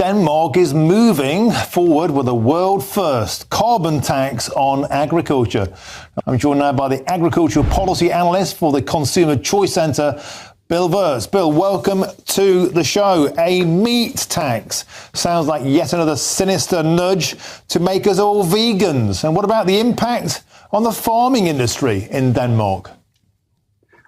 Denmark is moving forward with a world first carbon tax on agriculture. I'm joined now by the agricultural policy analyst for the Consumer Choice Centre, Bill Wirtz. Bill, welcome to the show. A meat tax sounds like yet another sinister nudge to make us all vegans. And what about the impact on the farming industry in Denmark?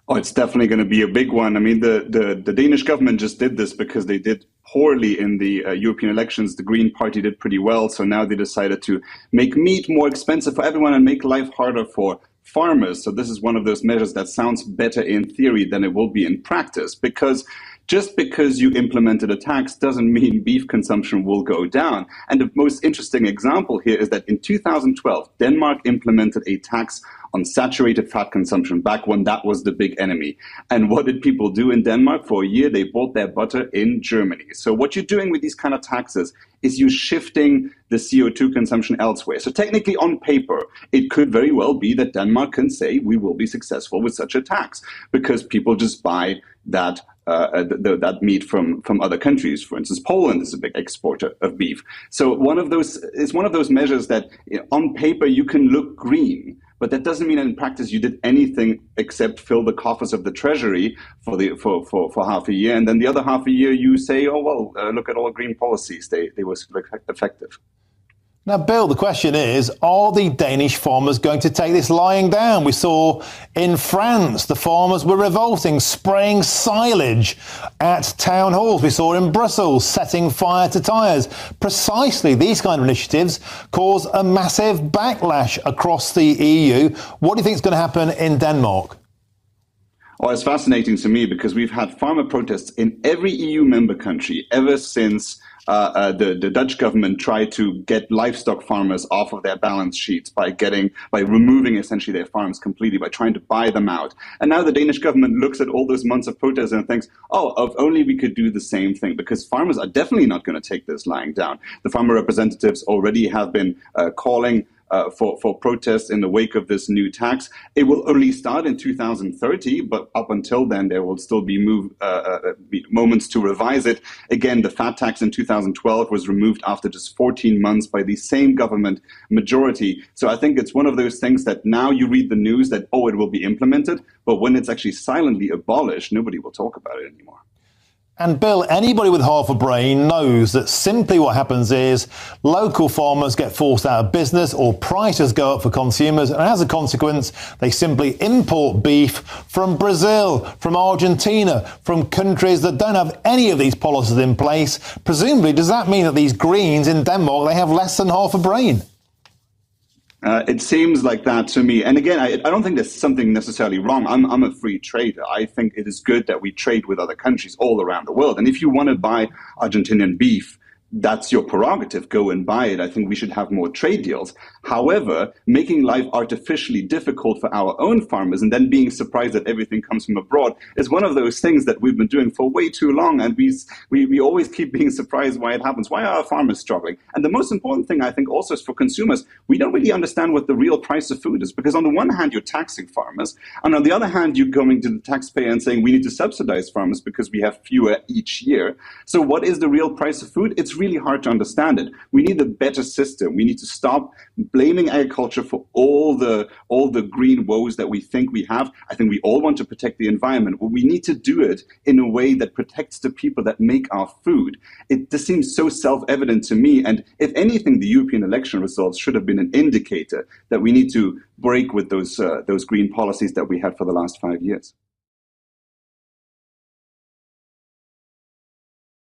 Oh, it's definitely going to be a big one. I mean, the Danish government just did this because they did poorly in the European elections. The Green Party did pretty well. So now they decided to make meat more expensive for everyone and make life harder for farmers. So this is one of those measures that sounds better in theory than it will be in practice, because just because you implemented a tax doesn't mean beef consumption will go down. And the most interesting example here is that in 2012, Denmark implemented a tax on saturated fat consumption, back when that was the big enemy. And what did people do in Denmark? For a year, they bought their butter in Germany. So what you're doing with these kind of taxes is you shifting the CO2 consumption elsewhere. So technically, on paper, it could very well be that Denmark can say we will be successful with such a tax because people just buy that that meat from other countries. For instance, Poland is a big exporter of beef. So it's one of those measures that on paper you can look green, but that doesn't mean in practice you did anything except fill the coffers of the treasury for half a year, and then the other half a year you say, oh well, look at all green policies, they were effective. Now, Bill, the question is, are the Danish farmers going to take this lying down? We saw in France, the farmers were revolting, spraying silage at town halls. We saw in Brussels, setting fire to tyres. Precisely these kind of initiatives cause a massive backlash across the EU. What do you think is going to happen in Denmark? Well, it's fascinating to me because we've had farmer protests in every EU member country ever since the Dutch government tried to get livestock farmers off of their balance sheets by removing essentially their farms completely, by trying to buy them out. And now the Danish government looks at all those months of protests and thinks, oh, if only we could do the same thing, because farmers are definitely not going to take this lying down. The farmer representatives already have been calling for protests in the wake of this new tax. It will only start in 2030, but up until then, there will still be moments to revise it. Again, the fat tax in 2012 was removed after just 14 months by the same government majority. So I think it's one of those things that now you read the news that, oh, it will be implemented, but when it's actually silently abolished, nobody will talk about it anymore. And Bill, anybody with half a brain knows that simply what happens is local farmers get forced out of business or prices go up for consumers. And as a consequence, they simply import beef from Brazil, from Argentina, from countries that don't have any of these policies in place. Presumably, does that mean that these Greens in Denmark, they have less than half a brain? It seems like that to me. And again, I don't think there's something necessarily wrong. I'm a free trader. I think it is good that we trade with other countries all around the world. And if you want to buy Argentinian beef, that's your prerogative. Go and buy it. I think we should have more trade deals. However, making life artificially difficult for our own farmers and then being surprised that everything comes from abroad is one of those things that we've been doing for way too long. And we always keep being surprised why it happens. Why are our farmers struggling? And the most important thing, I think, also is for consumers. We don't really understand what the real price of food is, because on the one hand, you're taxing farmers. And on the other hand, you're going to the taxpayer and saying we need to subsidize farmers because we have fewer each year. So what is the real price of food? It's really hard to understand it. We need a better system. We need to stop blaming agriculture for all the green woes that we think we have. I think we all want to protect the environment, but we need to do it in a way that protects the people that make our food. This seems so self-evident to me. And if anything, the European election results should have been an indicator that we need to break with those green policies that we had for the last 5 years.